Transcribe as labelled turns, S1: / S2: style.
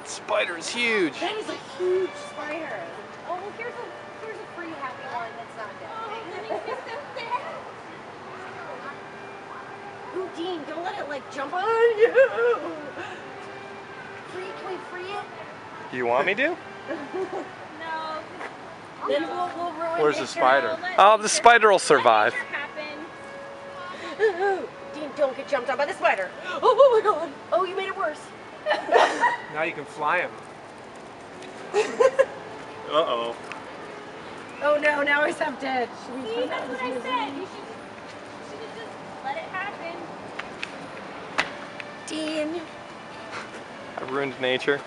S1: spider is huge.
S2: That is a huge spider. Oh, well, here's a free happy one that's not dead. Ooh, Dean, don't let it like jump on you. Can we free it?
S1: Do you want me to?
S3: No.
S2: Then we'll ruin
S1: Where's the
S2: nature.
S1: spider? Oh, the spider will survive.
S2: Dean, don't get jumped on by the spider. Oh my god. Oh, you made it worse.
S1: Now you can fly him. Uh-oh.
S2: Oh no, now he's half dead.
S3: See, that's what I said. You should have just let it happen.
S2: Dean.
S1: I ruined nature.